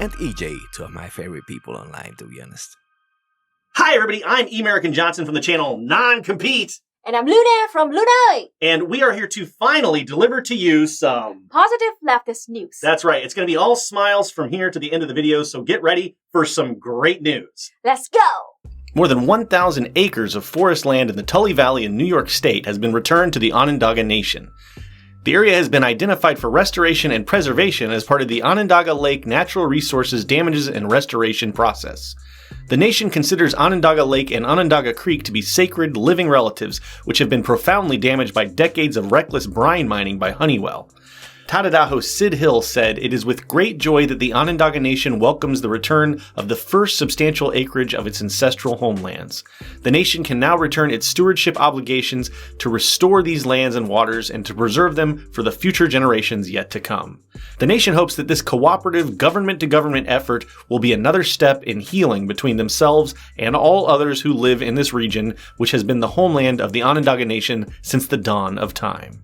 and EJ, two of my favorite people online, to be honest. Hi everybody, I'm E-American Johnson from the channel Non-Compete. And I'm Luna from Lunoi. And we are here to finally deliver to you some positive leftist news. That's right, it's going to be all smiles from here to the end of the video, so get ready for some great news. Let's go! More than 1,000 acres of forest land in the Tully Valley in New York State has been returned to the Onondaga Nation. The area has been identified for restoration and preservation as part of the Onondaga Lake Natural Resources Damages and Restoration process. The nation considers Onondaga Lake and Onondaga Creek to be sacred, living relatives, which have been profoundly damaged by decades of reckless brine mining by Honeywell. Tadadaho Sid Hill said, "It is with great joy that the Onondaga Nation welcomes the return of the first substantial acreage of its ancestral homelands. The nation can now return its stewardship obligations to restore these lands and waters and to preserve them for the future generations yet to come. The nation hopes that this cooperative government-to-government effort will be another step in healing between themselves and all others who live in this region, which has been the homeland of the Onondaga Nation since the dawn of time."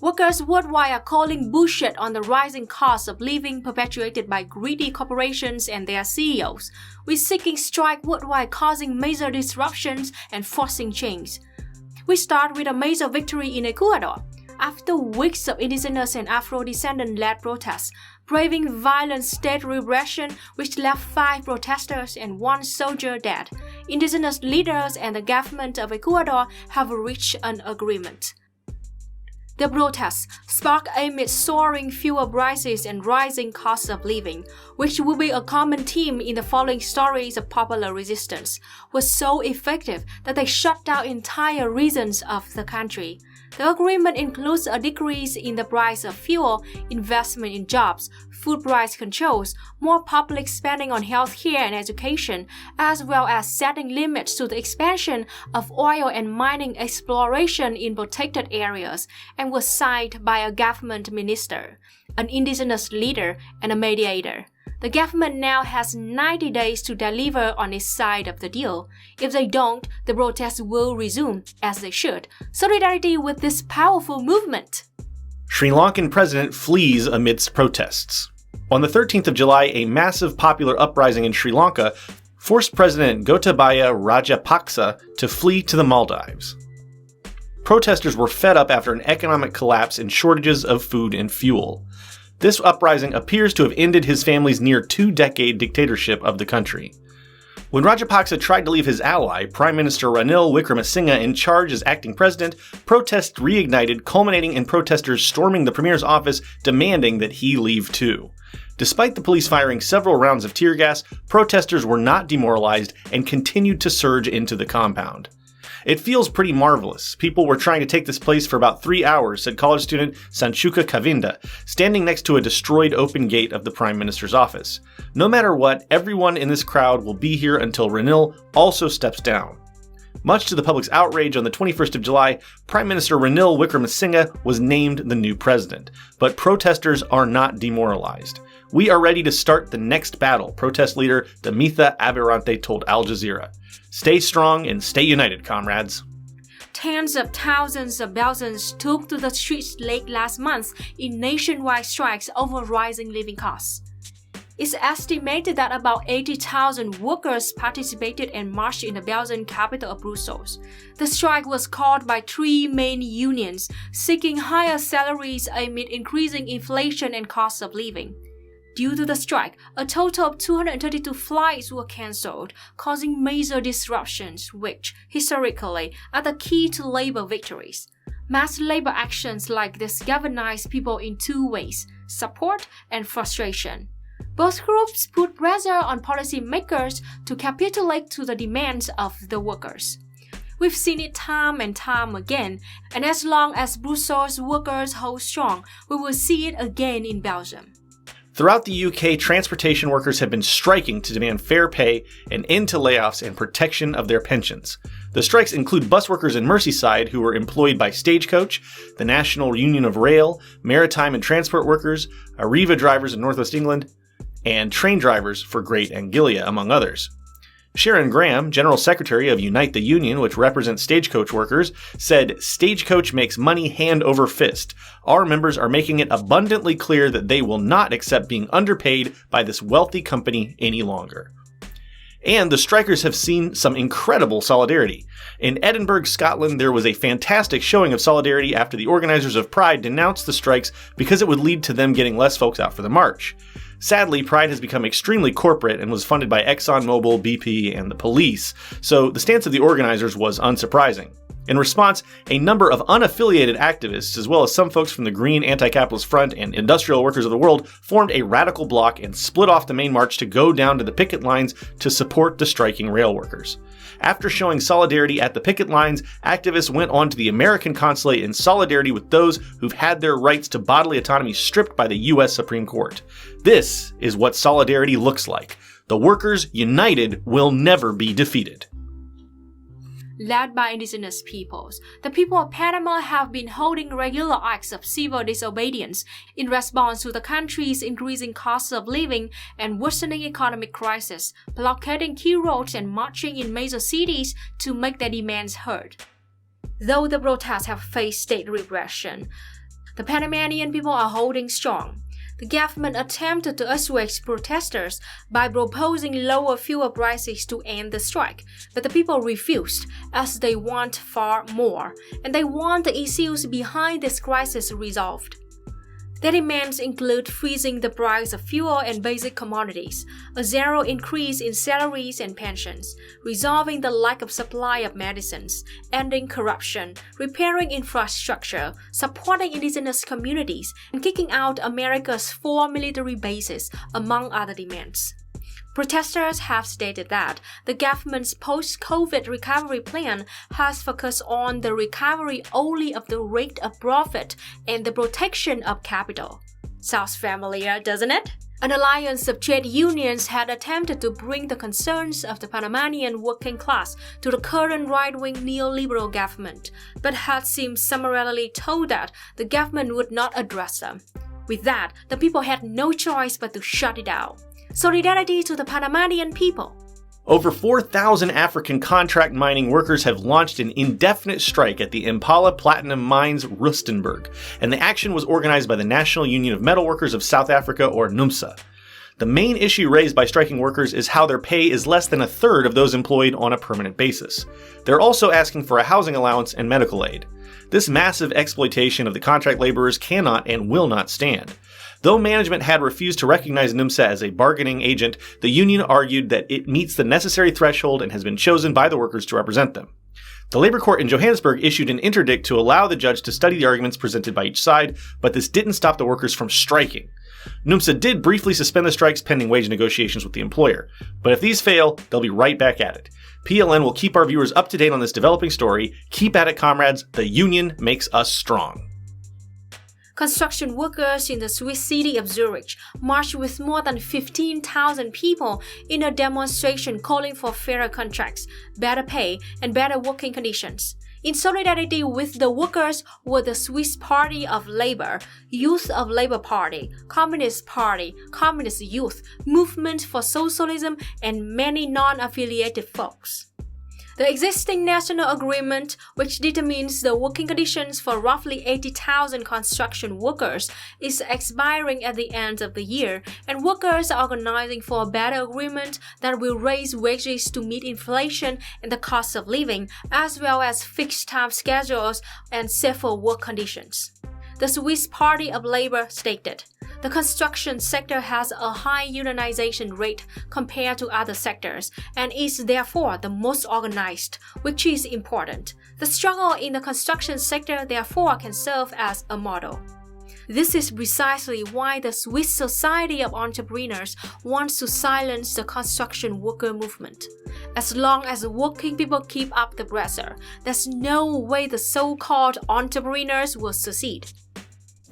Workers worldwide are calling bullshit on the rising cost of living perpetuated by greedy corporations and their CEOs, with seeking strike worldwide causing major disruptions and forcing change. We start with a major victory in Ecuador. After weeks of indigenous and Afro-descendant-led protests, braving violent state repression which left 5 protesters and 1 soldier dead, indigenous leaders and the government of Ecuador have reached an agreement. The protests, sparked amid soaring fuel prices and rising costs of living, which will be a common theme in the following stories of popular resistance, were so effective that they shut down entire regions of the country. The agreement includes a decrease in the price of fuel, investment in jobs, food price controls, more public spending on healthcare and education, as well as setting limits to the expansion of oil and mining exploration in protected areas, and was signed by a government minister, an indigenous leader, and a mediator. The government now has 90 days to deliver on its side of the deal. If they don't, the protests will resume, as they should. Solidarity with this powerful movement. Sri Lankan president flees amidst protests. On the 13th of July, a massive popular uprising in Sri Lanka forced President Gotabaya Rajapaksa to flee to the Maldives. Protesters were fed up after an economic collapse and shortages of food and fuel. This uprising appears to have ended his family's near 2-decade dictatorship of the country. When Rajapaksa tried to leave his ally, Prime Minister Ranil Wickremesinghe, in charge as acting president, protests reignited, culminating in protesters storming the premier's office demanding that he leave too. Despite the police firing several rounds of tear gas, protesters were not demoralized and continued to surge into the compound. "It feels pretty marvelous. People were trying to take this place for about 3 hours," said college student Sanchuka Kavinda, standing next to a destroyed open gate of the Prime Minister's office. "No matter what, everyone in this crowd will be here until Ranil also steps down." Much to the public's outrage, on the 21st of July, Prime Minister Ranil Wickremesinghe was named the new president. But protesters are not demoralized. "We are ready to start the next battle," protest leader Damitha Abirante told Al Jazeera. "Stay strong and stay united, comrades." Tens of thousands of Belgians took to the streets late last month in nationwide strikes over rising living costs. It's estimated that about 80,000 workers participated and marched in the Belgian capital of Brussels. The strike was called by 3 main unions, seeking higher salaries amid increasing inflation and cost of living. Due to the strike, a total of 232 flights were cancelled, causing major disruptions, which, historically, are the key to labor victories. Mass labor actions like this galvanize people in 2 ways: support and frustration. Both groups put pressure on policymakers to capitulate to the demands of the workers. We've seen it time and time again, and as long as Brussels workers hold strong, we will see it again in Belgium. Throughout the UK, transportation workers have been striking to demand fair pay, an end to layoffs, and protection of their pensions. The strikes include bus workers in Merseyside who were employed by Stagecoach, the National Union of Rail, maritime and transport workers, Arriva drivers in Northwest England, and train drivers for Great Anglia, among others. Sharon Graham, General Secretary of Unite the Union, which represents stagecoach workers, said, "Stagecoach makes money hand over fist. Our members are making it abundantly clear that they will not accept being underpaid by this wealthy company any longer." And the strikers have seen some incredible solidarity. In Edinburgh, Scotland, there was a fantastic showing of solidarity after the organizers of Pride denounced the strikes because it would lead to them getting less folks out for the march. Sadly, Pride has become extremely corporate and was funded by ExxonMobil, BP, and the police, so the stance of the organizers was unsurprising. In response, a number of unaffiliated activists, as well as some folks from the Green Anti-Capitalist Front and Industrial Workers of the World, formed a radical bloc and split off the main march to go down to the picket lines to support the striking rail workers. After showing solidarity at the picket lines, activists went on to the American consulate in solidarity with those who've had their rights to bodily autonomy stripped by the U.S. Supreme Court. This is what solidarity looks like. The workers united will never be defeated. Led by indigenous peoples, the people of Panama have been holding regular acts of civil disobedience in response to the country's increasing cost of living and worsening economic crisis, blockading key roads and marching in major cities to make their demands heard. Though the protests have faced state repression, the Panamanian people are holding strong. The government attempted to assuage protesters by proposing lower fuel prices to end the strike, but the people refused, as they want far more, and they want the issues behind this crisis resolved. Their demands include freezing the price of fuel and basic commodities, a zero increase in salaries and pensions, resolving the lack of supply of medicines, ending corruption, repairing infrastructure, supporting indigenous communities, and kicking out America's 4 military bases, among other demands. Protesters have stated that the government's post-COVID recovery plan has focused on the recovery only of the rate of profit and the protection of capital. Sounds familiar, doesn't it? An alliance of trade unions had attempted to bring the concerns of the Panamanian working class to the current right-wing neoliberal government, but had seemed summarily told that the government would not address them. With that, the people had no choice but to shut it out. Solidarity to the Panamanian people. Over 4,000 African contract mining workers have launched an indefinite strike at the Impala Platinum Mines Rustenburg, and the action was organized by the National Union of Metal Workers of South Africa, or NUMSA. The main issue raised by striking workers is how their pay is less than a third of those employed on a permanent basis. They're also asking for a housing allowance and medical aid. This massive exploitation of the contract laborers cannot and will not stand. Though management had refused to recognize NUMSA as a bargaining agent, the union argued that it meets the necessary threshold and has been chosen by the workers to represent them. The labor court in Johannesburg issued an interdict to allow the judge to study the arguments presented by each side, but this didn't stop the workers from striking. NUMSA did briefly suspend the strikes pending wage negotiations with the employer, but if these fail, they'll be right back at it. PLN will keep our viewers up to date on this developing story. Keep at it, comrades. The union makes us strong. Construction workers in the Swiss city of Zurich marched with more than 15,000 people in a demonstration calling for fairer contracts, better pay, and better working conditions. In solidarity with the workers were the Swiss Party of Labour, Youth of Labour Party, Communist Party, Communist Youth, Movement for Socialism, and many non-affiliated folks. The existing national agreement, which determines the working conditions for roughly 80,000 construction workers, is expiring at the end of the year, and workers are organizing for a better agreement that will raise wages to meet inflation and the cost of living, as well as fixed time schedules and safer work conditions. The Swiss Party of Labour stated, "The construction sector has a high unionization rate compared to other sectors and is therefore the most organized, which is important. The struggle in the construction sector therefore can serve as a model." This is precisely why the Swiss Society of Entrepreneurs wants to silence the construction worker movement. As long as the working people keep up the pressure, there's no way the so-called entrepreneurs will succeed.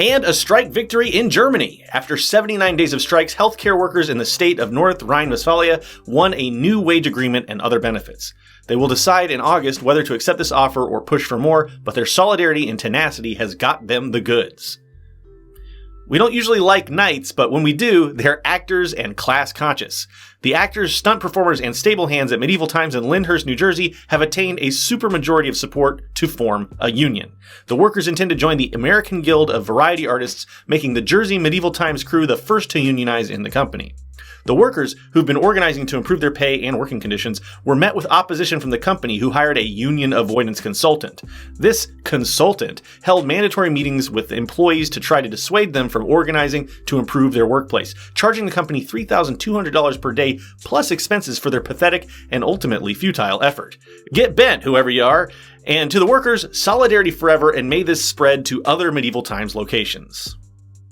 And a strike victory in Germany. After 79 days of strikes, healthcare workers in the state of North Rhine-Westphalia won a new wage agreement and other benefits. They will decide in August whether to accept this offer or push for more, but their solidarity and tenacity has got them the goods. We don't usually like knights, but when we do, they're actors and class conscious. The actors, stunt performers, and stable hands at medieval times in Lyndhurst, New Jersey have attained a supermajority of support to form a union. The workers intend to join the American Guild of Variety Artists, making the Jersey Medieval Times crew the first to unionize in the company. The workers, who've been organizing to improve their pay and working conditions, were met with opposition from the company, who hired a union avoidance consultant. This consultant held mandatory meetings with employees to try to dissuade them from organizing to improve their workplace, charging the company $3,200 per day plus expenses for their pathetic and ultimately futile effort. Get bent, whoever you are! And to the workers, solidarity forever, and may this spread to other medieval times locations.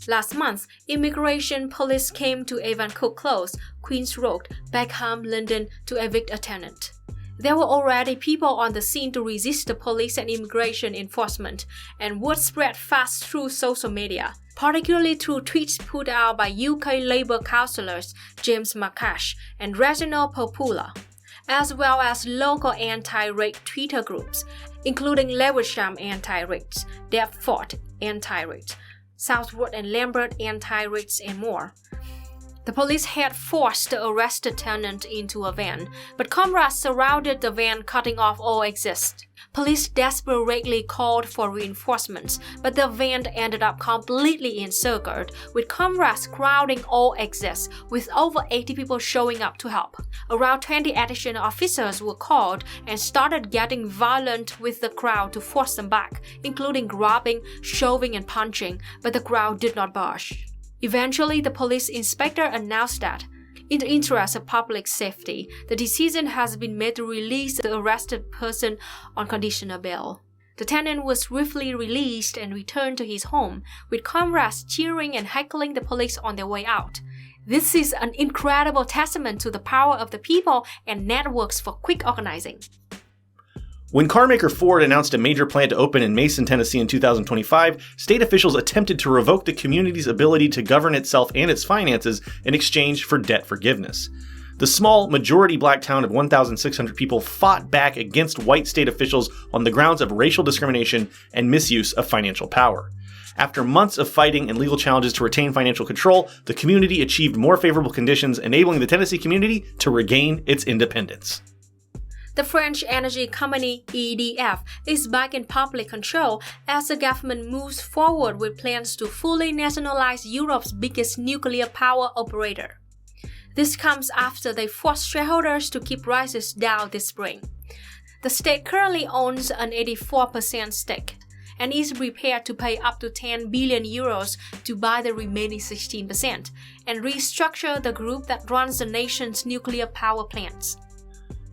Last month, immigration police came to Avon Cook Close, Queen's Road, Beckham, London to evict a tenant. There were already people on the scene to resist the police and immigration enforcement, and word spread fast through social media, particularly through tweets put out by UK Labour councillors James Marcash and Reginald Popula, as well as local anti-rape Twitter groups, including Lewisham Anti-Rape, Deptford Anti-Rape, Southwood and Lambert Anti-Rape, and more. The police had forced the arrested tenant into a van, but comrades surrounded the van, cutting off all exit. Police desperately called for reinforcements, but the van ended up completely encircled, with comrades crowding all exits, with over 80 people showing up to help. Around 20 additional officers were called and started getting violent with the crowd to force them back, including grabbing, shoving, and punching, but the crowd did not budge. Eventually, the police inspector announced that, in the interest of public safety, the decision has been made to release the arrested person on conditional bail. The tenant was swiftly released and returned to his home, with comrades cheering and heckling the police on their way out. This is an incredible testament to the power of the people and networks for quick organizing. When carmaker Ford announced a major plant to open in Mason, Tennessee in 2025, state officials attempted to revoke the community's ability to govern itself and its finances in exchange for debt forgiveness. The small, majority black town of 1,600 people fought back against white state officials on the grounds of racial discrimination and misuse of financial power. After months of fighting and legal challenges to retain financial control, the community achieved more favorable conditions, enabling the Tennessee community to regain its independence. The French energy company EDF is back in public control as the government moves forward with plans to fully nationalize Europe's biggest nuclear power operator. This comes after they forced shareholders to keep prices down this spring. The state currently owns an 84% stake and is prepared to pay up to 10 billion euros to buy the remaining 16% and restructure the group that runs the nation's nuclear power plants.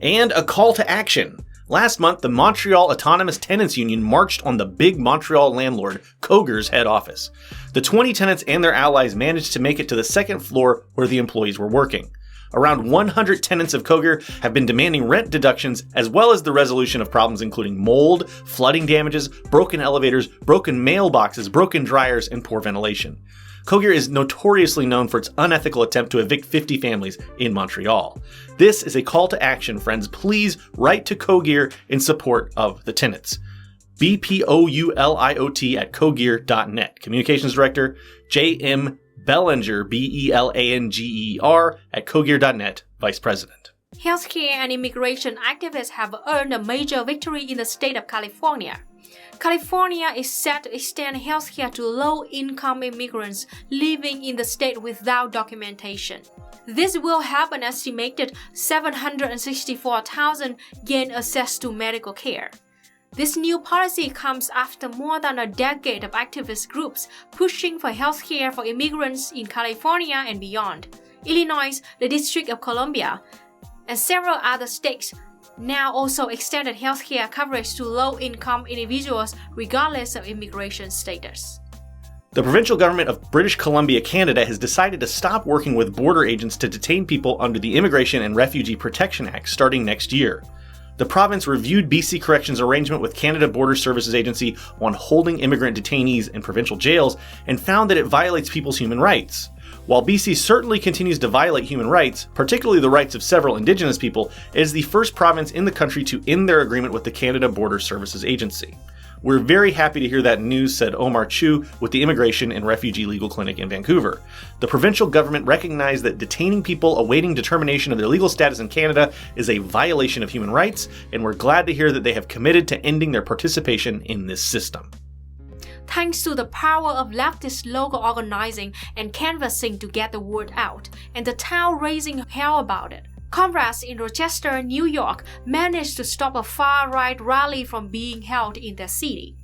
And a call to action. Last month, the Montreal Autonomous Tenants Union marched on the big Montreal landlord, Coger's head office. The 20 tenants and their allies managed to make it to the second floor where the employees were working. Around 100 tenants of Coger have been demanding rent deductions as well as the resolution of problems including mold, flooding damages, broken elevators, broken mailboxes, broken dryers, and poor ventilation. Coger is notoriously known for its unethical attempt to evict 50 families in Montreal. This is a call to action, friends. Please write to Coger in support of the tenants. BPOULIOT at coger.net. Communications Director J.M. Belanger, BELANGER at coger.net, Vice President. Healthcare and immigration activists have earned a major victory in the state of California. California is set to extend healthcare to low-income immigrants living in the state without documentation. This will help an estimated 764,000 gain access to medical care. This new policy comes after more than a decade of activist groups pushing for healthcare for immigrants in California and beyond. Illinois, the District of Columbia, and several other states now also extended healthcare coverage to low-income individuals regardless of immigration status. The provincial government of British Columbia, Canada has decided to stop working with border agents to detain people under the Immigration and Refugee Protection Act starting next year. The province reviewed BC Corrections' arrangement with Canada Border Services Agency on holding immigrant detainees in provincial jails and found that it violates people's human rights. While BC certainly continues to violate human rights, particularly the rights of several Indigenous people, it is the first province in the country to end their agreement with the Canada Border Services Agency. We're very happy to hear that news, said Omar Chu with the Immigration and Refugee Legal Clinic in Vancouver. The provincial government recognized that detaining people awaiting determination of their legal status in Canada is a violation of human rights, and we're glad to hear that they have committed to ending their participation in this system. Thanks to the power of leftist local organizing and canvassing to get the word out, and the town raising hell about it, comrades in Rochester, New York managed to stop a far-right rally from being held in their city.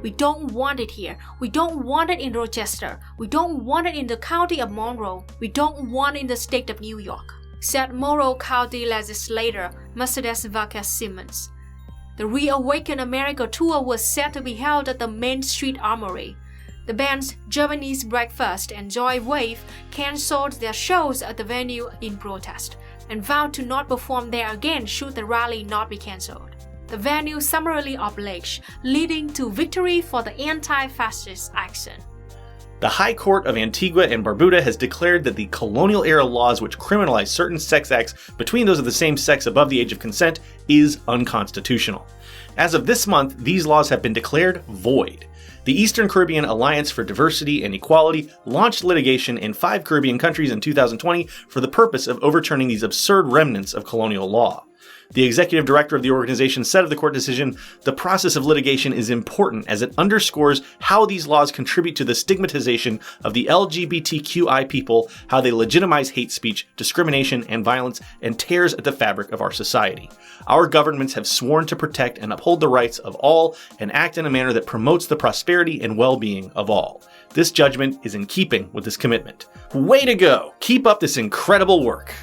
We don't want it here. We don't want it in Rochester. We don't want it in the county of Monroe. We don't want it in the state of New York, said Monroe County legislator Mercedes Vargas Simmons. The Reawaken America tour was set to be held at the Main Street Armory. The bands Germany's Breakfast and Joy Wave cancelled their shows at the venue in protest, and vowed to not perform there again should the rally not be cancelled. The venue summarily obliged, leading to victory for the anti-fascist action. The High Court of Antigua and Barbuda has declared that the colonial-era laws which criminalize certain sex acts between those of the same sex above the age of consent is unconstitutional. As of this month, these laws have been declared void. The Eastern Caribbean Alliance for Diversity and Equality launched litigation in 5 Caribbean countries in 2020 for the purpose of overturning these absurd remnants of colonial law. The executive director of the organization said of the court decision, "The process of litigation is important as it underscores how these laws contribute to the stigmatization of the LGBTQI people, how they legitimize hate speech, discrimination, and violence, and tears at the fabric of our society. Our governments have sworn to protect and uphold the rights of all and act in a manner that promotes the prosperity and well-being of all. This judgment is in keeping with this commitment." Way to go! Keep up this incredible work!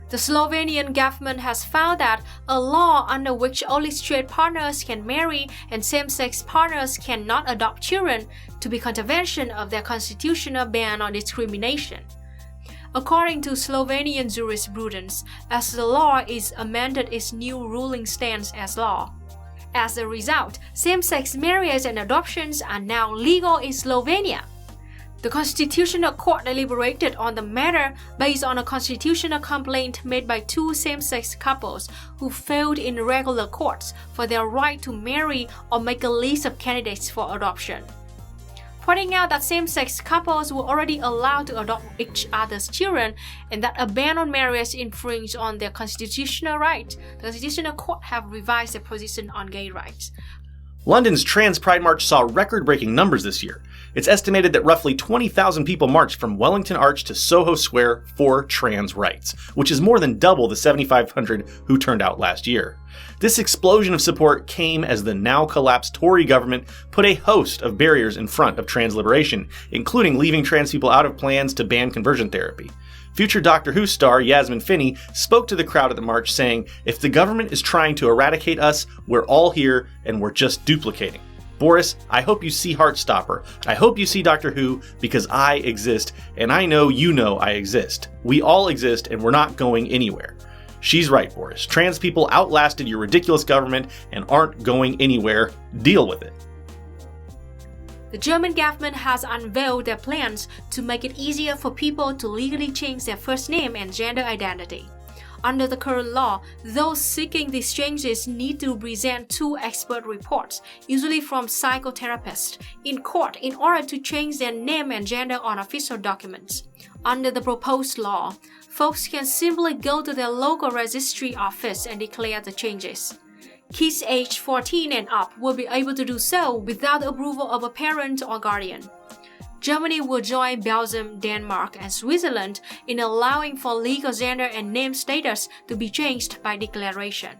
The Slovenian government has found that a law under which only straight partners can marry and same-sex partners cannot adopt children to be contravention of their constitutional ban on discrimination. According to Slovenian jurisprudence, as the law is amended, its new ruling stands as law. As a result, same-sex marriages and adoptions are now legal in Slovenia. The Constitutional Court deliberated on the matter based on a constitutional complaint made by 2 same-sex couples who failed in regular courts for their right to marry or make a list of candidates for adoption, pointing out that same-sex couples were already allowed to adopt each other's children and that a ban on marriage infringed on their constitutional right. The Constitutional Court have revised their position on gay rights. London's Trans Pride March saw record-breaking numbers this year. It's estimated that roughly 20,000 people marched from Wellington Arch to Soho Square for trans rights, which is more than double the 7,500 who turned out last year. This explosion of support came as the now-collapsed Tory government put a host of barriers in front of trans liberation, including leaving trans people out of plans to ban conversion therapy. Future Doctor Who star Yasmin Finney spoke to the crowd at the march saying, "If the government is trying to eradicate us, we're all here and we're just duplicating. Boris, I hope you see Heartstopper. I hope you see Doctor Who, because I exist, and I know you know I exist. We all exist, and we're not going anywhere." She's right, Boris. Trans people outlasted your ridiculous government and aren't going anywhere. Deal with it. The German government has unveiled their plans to make it easier for people to legally change their first name and gender identity. Under the current law, those seeking these changes need to present 2 expert reports, usually from psychotherapists, in court in order to change their name and gender on official documents. Under the proposed law, folks can simply go to their local registry office and declare the changes. Kids aged 14 and up will be able to do so without the approval of a parent or guardian. Germany will join Belgium, Denmark, and Switzerland in allowing for legal gender and name status to be changed by declaration.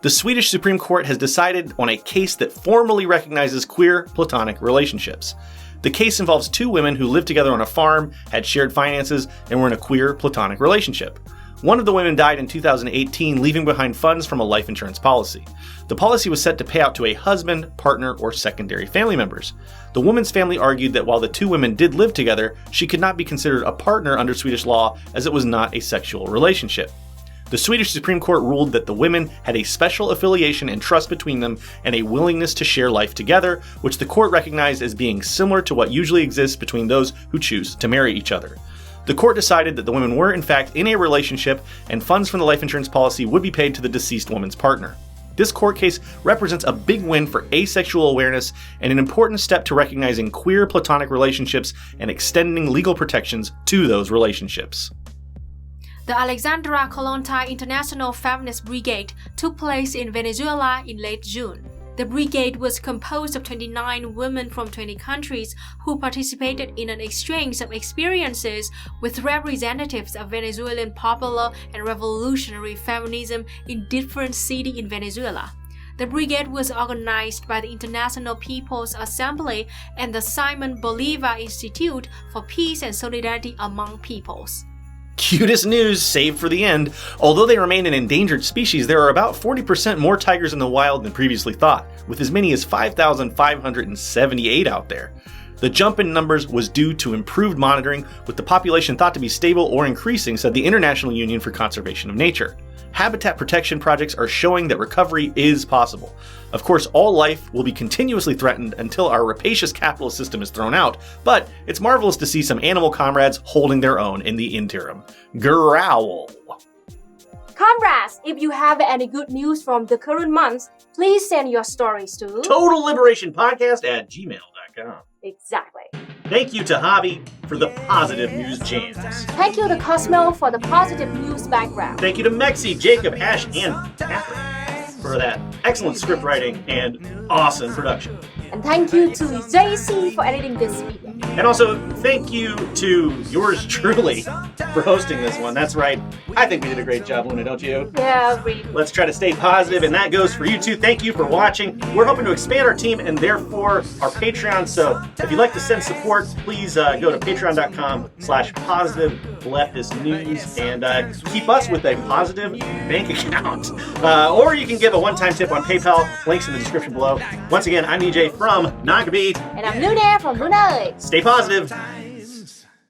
The Swedish Supreme Court has decided on a case that formally recognizes queer platonic relationships. The case involves 2 women who lived together on a farm, had shared finances, and were in a queer platonic relationship. One of the women died in 2018, leaving behind funds from a life insurance policy. The policy was set to pay out to a husband, partner, or secondary family members. The woman's family argued that while the 2 women did live together, she could not be considered a partner under Swedish law as it was not a sexual relationship. The Swedish Supreme Court ruled that the women had a special affiliation and trust between them and a willingness to share life together, which the court recognized as being similar to what usually exists between those who choose to marry each other. The court decided that the women were in fact in a relationship and funds from the life insurance policy would be paid to the deceased woman's partner. This court case represents a big win for asexual awareness and an important step to recognizing queer platonic relationships and extending legal protections to those relationships. The Alexandra Kollontai International Feminist Brigade took place in Venezuela in late June. The brigade was composed of 29 women from 20 countries who participated in an exchange of experiences with representatives of Venezuelan popular and revolutionary feminism in different cities in Venezuela. The brigade was organized by the International People's Assembly and the Simon Bolivar Institute for Peace and Solidarity Among Peoples. Cutest news, saved for the end. Although they remain an endangered species, there are about 40% more tigers in the wild than previously thought, with as many as 5,578 out there. The jump in numbers was due to improved monitoring, with the population thought to be stable or increasing, said the International Union for Conservation of Nature. Habitat protection projects are showing that recovery is possible. Of course, all life will be continuously threatened until our rapacious capitalist system is thrown out, but it's marvelous to see some animal comrades holding their own in the interim. Growl! Comrades, if you have any good news from the current month, please send your stories to TotalLiberationPodcast@gmail.com. Exactly. Thank you to Javi for the positive news jams. Thank you to Cosmo for the positive news background. Thank you to Mexi, Jacob, Hash, and Catherine for that excellent script writing and awesome production. And thank you to JC for editing this video. And also, thank you to yours truly for hosting this one. That's right. I think we did a great job, Luna, don't you? Yeah, really. Let's try to stay positive, and that goes for you too. Thank you for watching. We're hoping to expand our team and therefore our Patreon. So if you'd like to send support, please go to patreon.com/positiveleftistnews and keep us with a positive bank account. Or you can give a one-time tip on PayPal. Links in the description below. Once again, I'm EJ from Nagabeat. And I'm Luna from Luna. Stay positive.